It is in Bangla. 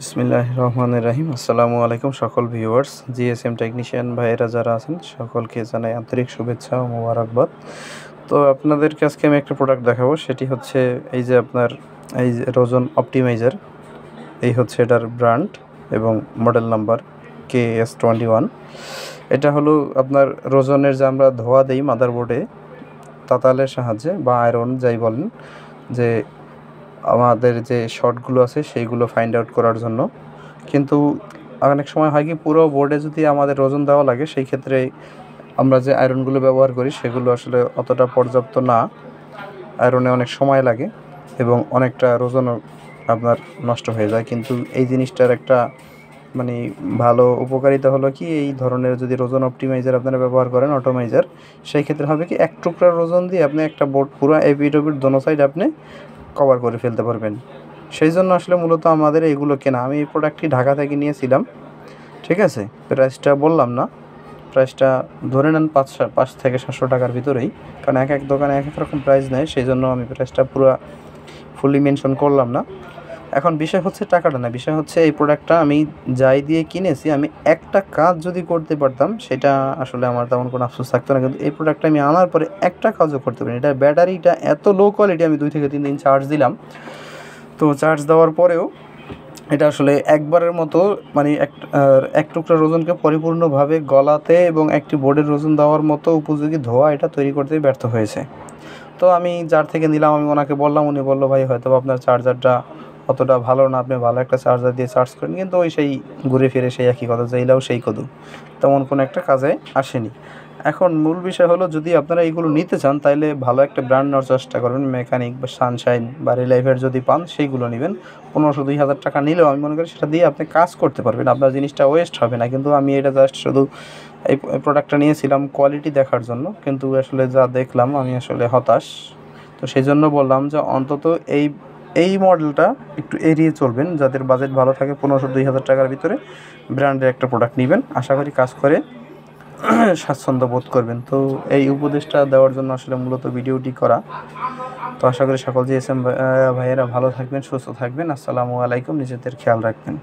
বিসমিল্লাহির রহমানির রহিম। আসসালামু আলাইকুম সকল ভিউয়ার্স, জিএসএম টেকনিশিয়ান ভাইয়েরা যারা আছেন সকলকে জানাই আন্তরিক শুভেচ্ছা ও মোবারকবাদ। তো আপনাদেরকে আজকে আমি একটা প্রোডাক্ট দেখাবো, সেটি হচ্ছে এই যে আপনার এই যে রোজন অপটিমাইজার। এই হচ্ছে এটার ব্র্যান্ড এবং মডেল নাম্বার KS21। এটা হলো আপনার রোজনের যে আমরা ধোয়া দেই মাদারবোর্ডে তাতালের সাহায্যে বা আয়রন যাই বলেন, যে আমাদের যে শর্টগুলো আছে সেইগুলো ফাইন্ড আউট করার জন্য। কিন্তু অনেক সময় হয় কি, পুরো বোর্ডে যদি আমাদের ওজন দেওয়া লাগে সেই ক্ষেত্রে আমরা যে আয়রনগুলো ব্যবহার করি সেগুলো আসলে অতটা পর্যাপ্ত না। আয়রনে অনেক সময় লাগে এবং অনেকটা ওজনও আপনার নষ্ট হয়ে যায়। কিন্তু এই জিনিসটার একটা মানে ভালো উপকারিতা হলো কি, এই ধরনের যদি ওজন অপটিমাইজার আপনারা ব্যবহার করেন অটোমাইজার, সেই ক্ষেত্রে হবে কি, এক টুকরার ওজন দিয়ে আপনি একটা বোর্ড পুরো এপিট ওপিট দোনো সাইড আপনি কভার করে ফেলতে পারবেন। সেই জন্য আসলে মূলত আমাদের এইগুলো কেনা। আমি এই প্রোডাক্টটি ঢাকা থেকে নিয়েছিলাম, ঠিক আছে। প্রাইসটা বললাম না, প্রাইসটা ধরে নেন 5 থেকে 700 টাকার ভিতরেই, কারণ এক এক দোকানে এক এক রকম প্রাইস নেয়, সেই জন্য আমি প্রাইসটা পুরো ফুললি মেনশন করলাম না। এখন বিষয় হচ্ছে টাকাটা না, বিষয় হচ্ছে এই প্রোডাক্টটা আমি যাই দিয়ে কিনেছি, আমি একটা কাজ যদি করতে পারতাম সেটা আসলে আমার তেমন কোনো আফসোস থাকতো না। কিন্তু এই প্রোডাক্টটা আমি আনার পরে একটা কাজও করতে পারিনি। এটা ব্যাটারিটা এত লো কোয়ালিটি, আমি 2 থেকে 3 দিন চার্জ দিলাম, তো চার্জ দেওয়ার পরেও এটা আসলে একবারের মতো মানে এক টুকরা ওজনকে পরিপূর্ণভাবে গলাতে এবং একটি বোর্ডের ওজন দেওয়ার মতো উপযোগী ধোঁয়া এটা তৈরি করতে ব্যর্থ হয়েছে। তো আমি যার থেকে নিলাম আমি ওনাকে বললাম, উনি বললো ভাই হয়তো আপনার চার্জারটা অতটা ভালো না, আপনি ভালো একটা চার্জার দিয়ে চার্জ করেন। কিন্তু ওই সেই ঘুরে ফিরে সেই একই কথা, যেইলাও সেই কদু, তেমন কোনো একটা কাজে আসেনি। এখন মূল বিষয় হলো, যদি আপনারা এইগুলো নিতে চান তাহলে ভালো একটা ব্র্যান্ড নেওয়ার চেষ্টা করবেন। মেকানিক বা সানশাইন বা রিলাইফের যদি পান সেইগুলো নেবেন। 1500-2000 টাকা নিলেও আমি মনে করি সেটা দিয়ে আপনি কাজ করতে পারবেন, আপনার জিনিসটা ওয়েস্ট হবে না। কিন্তু আমি এটা জাস্ট শুধু এই প্রোডাক্টটা নিয়েছিলাম কোয়ালিটি দেখার জন্য, কিন্তু আসলে যা দেখলাম আমি আসলে হতাশ। তো সেই জন্য বললাম যে অন্তত এই এই মডেলটা একটু এড়িয়ে চলবেন। যাদের বাজেট ভালো থাকে 1500-2000 টাকার ভিতরে ব্র্যান্ডের একটা প্রোডাক্ট নেবেন, আশা করি কাজ করে স্বাচ্ছন্দ্য বোধ করবেন। তো এই উপদেশটা দেওয়ার জন্য আসলে মূলত ভিডিওটি করা। তো আশা করি সকল জিএসএম ভাইয়েরা ভালো থাকবেন, সুস্থ থাকবেন। আসসালামু আলাইকুম, নিজেদের খেয়াল রাখবেন।